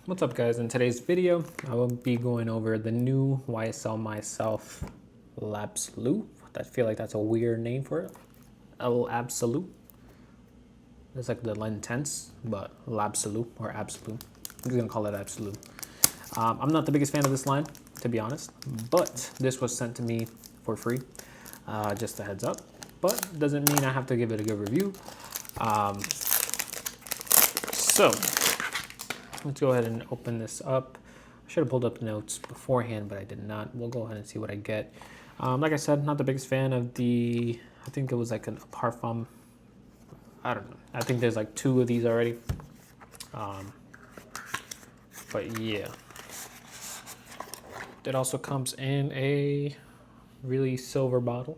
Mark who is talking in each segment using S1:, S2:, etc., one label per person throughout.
S1: What's up, guys? In today's video, I will be going over the new YSL MYSLF L'Absolu. I feel like that's a weird name for it. L'Absolu. It's like the intense, but L'Absolu or Absolu. I'm just gonna call it Absolu. I'm not the biggest fan of this line, to be honest, but this was sent to me for free. Just a heads up, but doesn't mean I have to give it a good review. So let's go ahead and open this up. I should have pulled up the notes beforehand, but I did not. We'll go ahead and see what I get. Like I said, not the biggest fan of the, I think it was like a Parfum. I don't know. I think there's like 2 of these already. But yeah. It also comes in a really silver bottle.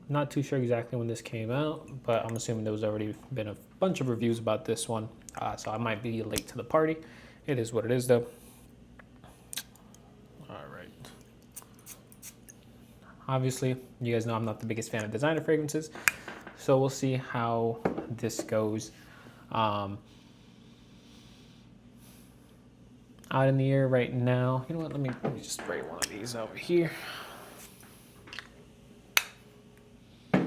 S1: Not too sure exactly when this came out, but I'm assuming there was already been a bunch of reviews about this one. So I might be late to the party. It is what it is, though. All right. Obviously, you guys know I'm not the biggest fan of designer fragrances, so we'll see how this goes. Out in the air right now. You know what? Let me just spray one of these over here. All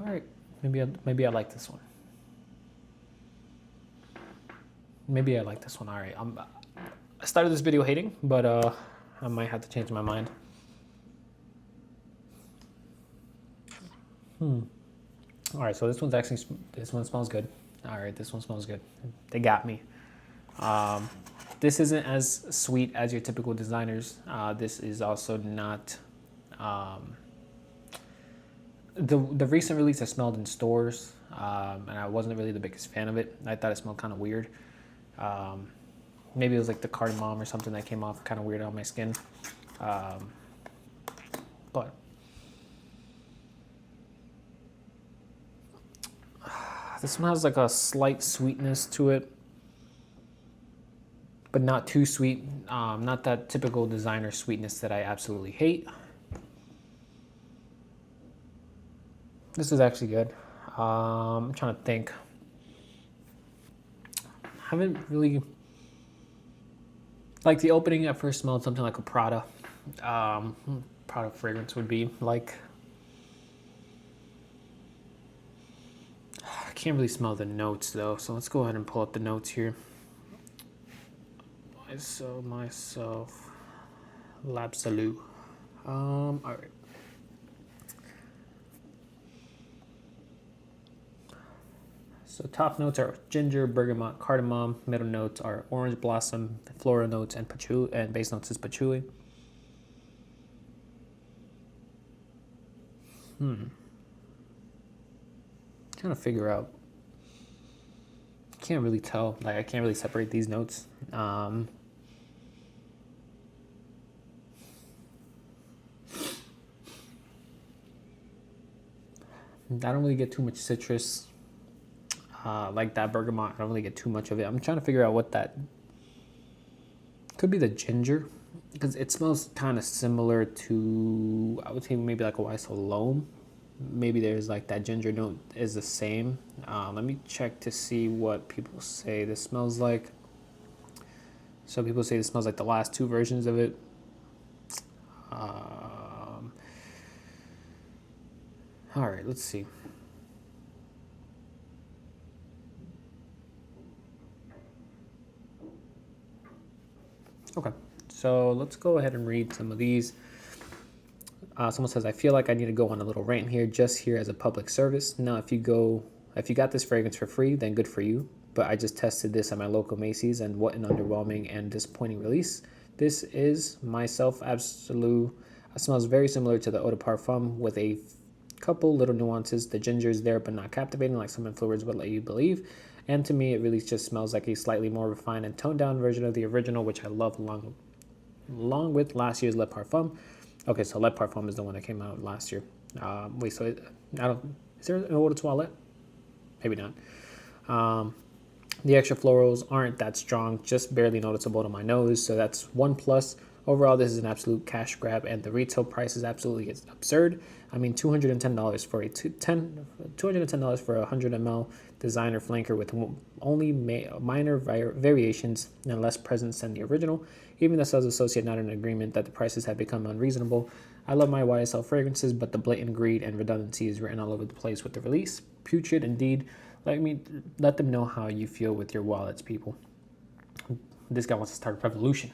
S1: right. Maybe I like this one. Maybe I like this one. All right. I started this video hating, but I might have to change my mind. All right. So this one smells good. All right. This one smells good. They got me. This isn't as sweet as your typical designers. This is also not. The recent release I smelled in stores, and I wasn't really the biggest fan of it. I thought it smelled kind of weird. Maybe it was like the cardamom or something that came off kind of weird on my skin. But this one has like a slight sweetness to it, but not too sweet. Not that typical designer sweetness that I absolutely hate. This is actually good. I'm trying to think. I haven't really, like the opening at first smelled something like a Prada. Prada fragrance would be like. I can't really smell the notes though, so let's go ahead and pull up the notes here. MYSLF L'Absolu. All right. So top notes are ginger, bergamot, cardamom. Middle notes are orange blossom, floral notes, and patchouli. And base notes is patchouli. Trying to figure out. Can't really tell. Like I can't really separate these notes. I don't really get too much citrus. Like that bergamot, I don't really get too much of it. I'm trying to figure out what that could be. The ginger, because it smells kind of similar to, I would say maybe like a YSL L'Absolu. Maybe there's like that ginger note is the same. Let me check to see what people say this smells like. So people say this smells like the last 2 versions of it. All right, let's see. Okay, so let's go ahead and read some of these. Someone says, I feel like I need to go on a little rant here, just here as a public service. Now, if you got this fragrance for free, then good for you. But I just tested this at my local Macy's, and what an underwhelming and disappointing release. This is MYSLF L'Absolu. It smells very similar to the Eau de Parfum with a couple little nuances. The ginger is there, but not captivating like some influencers would let you believe. And to me, it really just smells like a slightly more refined and toned down version of the original, which I love along with last year's Le Parfum. Okay, so Le Parfum is the one that came out last year. Wait, so is there an Eau de Toilette? Maybe not. The extra florals aren't that strong, just barely noticeable to my nose, so that's 1 plus. Overall, this is an absolute cash grab, and the retail price is absolutely absurd. I mean, $210 for a $210 for a 100 ml designer flanker with only minor variations and less presence than the original. Even the sales associate not in agreement that the prices have become unreasonable. I love my YSL fragrances, but the blatant greed and redundancy is written all over the place with the release. Putrid indeed. Let them know how you feel with your wallets, people. This guy wants to start a revolution.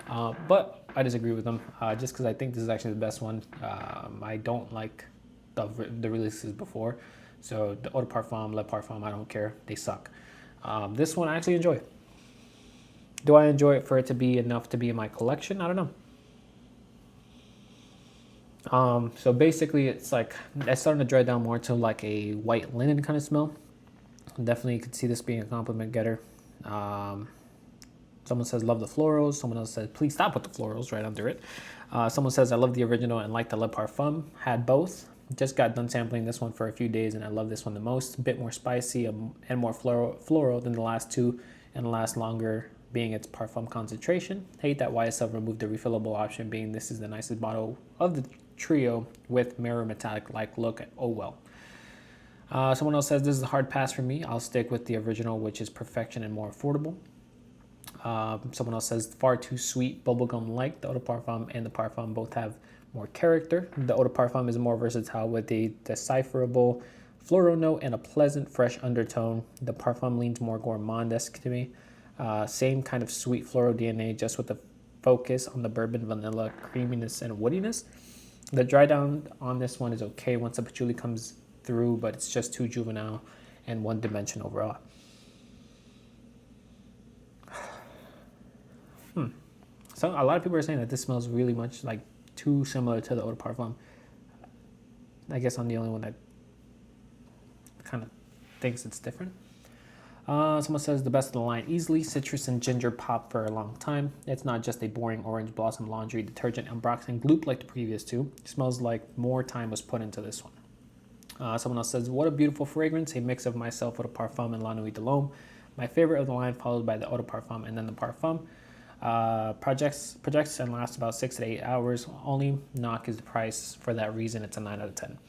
S1: But I disagree with him, just because I think this is actually the best one. I don't like the releases before. So the Eau de Parfum, Le Parfum, I don't care. They suck. This one I actually enjoy. Do I enjoy it for it to be enough to be in my collection? I don't know. So basically it's starting to dry down more to like a white linen kind of smell. Definitely could see this being a compliment getter. Someone says, love the florals. Someone else says, please stop with the florals right under it. Someone says, I love the original and like the Le Parfum. Had both. Just got done sampling this one for a few days and I love this one the most. A bit more spicy and more floral than the last two and lasts longer being its parfum concentration. Hate that YSL removed the refillable option, being this is the nicest bottle of the trio with mirror metallic-like look. Oh well. Someone else says, this is a hard pass for me. I'll stick with the original, which is perfection and more affordable. Someone else says, far too sweet, bubblegum-like. The Eau de Parfum and the Parfum both have more character. The Eau de Parfum is more versatile with a decipherable floral note and a pleasant, fresh undertone. The Parfum leans more gourmand-esque to me. Same kind of sweet floral DNA, just with a focus on the bourbon, vanilla, creaminess, and woodiness. The dry down on this one is okay once the patchouli comes through, but it's just too juvenile and one dimension overall. So a lot of people are saying that this smells really much like too similar to the Eau de Parfum. I guess I'm the only one that kind of thinks it's different. Someone says the best of the line easily. Citrus and ginger pop for a long time. It's not just a boring orange blossom laundry detergent unboxing gloop like the previous two. It smells like more time was put into this one. Someone else says, what a beautiful fragrance. A mix of MYSLF Eau de Parfum and La Nuit de l'Homme. My favorite of the line, followed by the Eau de Parfum and then the Parfum. Projects and lasts about 6 to 8 hours. Only knock is the price. For that reason, it's a 9 out of 10.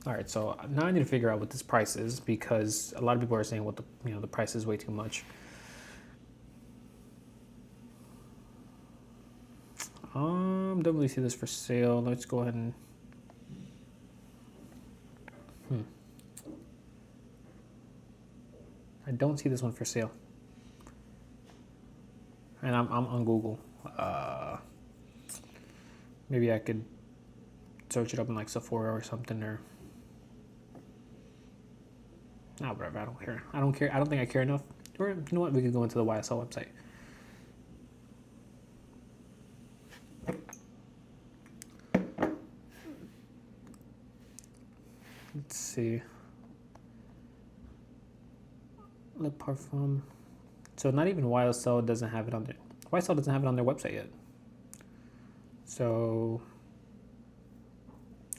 S1: All right, so now I need to figure out what this price is because a lot of people are saying, the price is way too much. Don't really see this for sale. Let's go ahead and. I don't see this one for sale. And I'm on Google. Maybe I could search it up in like Sephora or something, or whatever. I don't care. I don't care. I don't think I care enough. Or you know what? We could go into the YSL website. Let's see. Le Parfum. So not even YSL doesn't have it on there. YSL doesn't have it on their website yet. So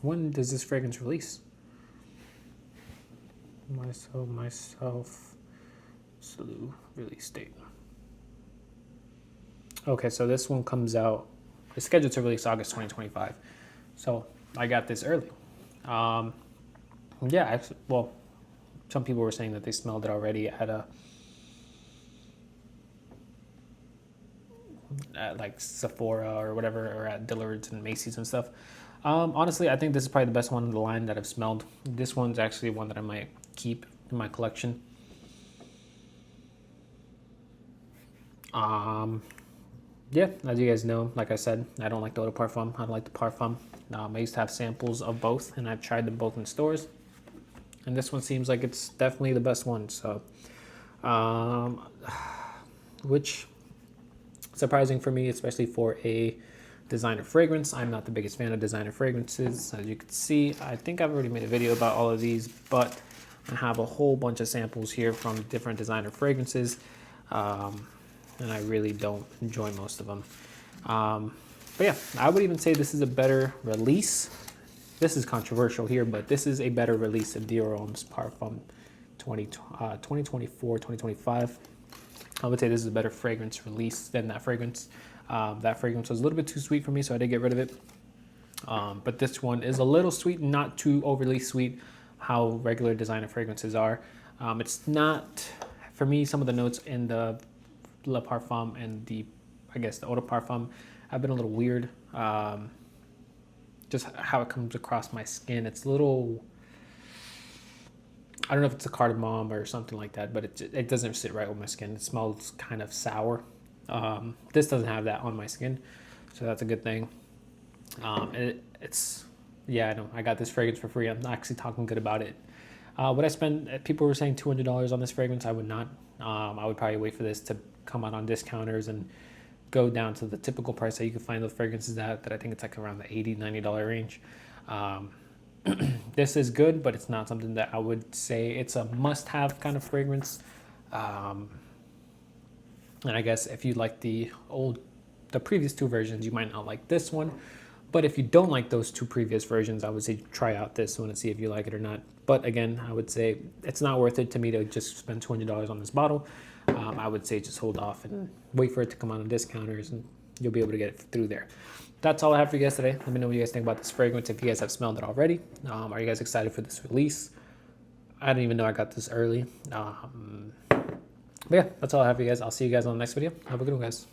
S1: when does this fragrance release? MYSLF L'Absolu release date. Okay, so this one comes out. It's scheduled to release August 2025. So I got this early. Yeah, actually, well, some people were saying that they smelled it already at like Sephora or whatever, or at Dillard's and Macy's and stuff. Honestly, I think this is probably the best one in the line that I've smelled. This one's actually one that I might keep in my collection. Yeah, as you guys know, like I said, I don't like the Eau de Parfum. I don't like the Parfum. I used to have samples of both, and I've tried them both in stores. And this one seems like it's definitely the best one. So, which surprising for me, especially for a designer fragrance. I'm not the biggest fan of designer fragrances. As you can see, I think I've already made a video about all of these, but I have a whole bunch of samples here from different designer fragrances. And I really don't enjoy most of them. But yeah, I would even say this is a better release. This is controversial here, but this is a better release of Dior Homme Parfum 2024, 2025. I would say this is a better fragrance release than that fragrance. That fragrance was a little bit too sweet for me, so I did get rid of it. But this one is a little sweet, not too overly sweet, how regular designer fragrances are. It's not, for me, some of the notes in the Le Parfum and the, I guess, the Eau de Parfum have been a little weird. Just how it comes across my skin. It's a little, I don't know if it's a cardamom or something like that, but it doesn't sit right with my skin. It smells kind of sour. This doesn't have that on my skin, so that's a good thing. It's, yeah, I know, I got this fragrance for free. I'm not actually talking good about it. Would I spend, people were saying $200 on this fragrance. I would not. I would probably wait for this to come out on discounters and go down to the typical price that you can find those fragrances at, that I think it's like around the $80, $90 range. This is good, but it's not something that I would say it's a must-have kind of fragrance. And I guess if you like the previous two versions, you might not like this one. But if you don't like those two previous versions, I would say try out this one and see if you like it or not. But again, I would say it's not worth it to me to just spend $200 on this bottle. I would say just hold off and wait for it to come out on discounters, and you'll be able to get it through there. That's all I have for you guys today. Let me know what you guys think about this fragrance, if you guys have smelled it already. Are you guys excited for this release? I didn't even know I got this early. But yeah, that's all I have for you guys. I'll see you guys on the next video. Have a good one, guys.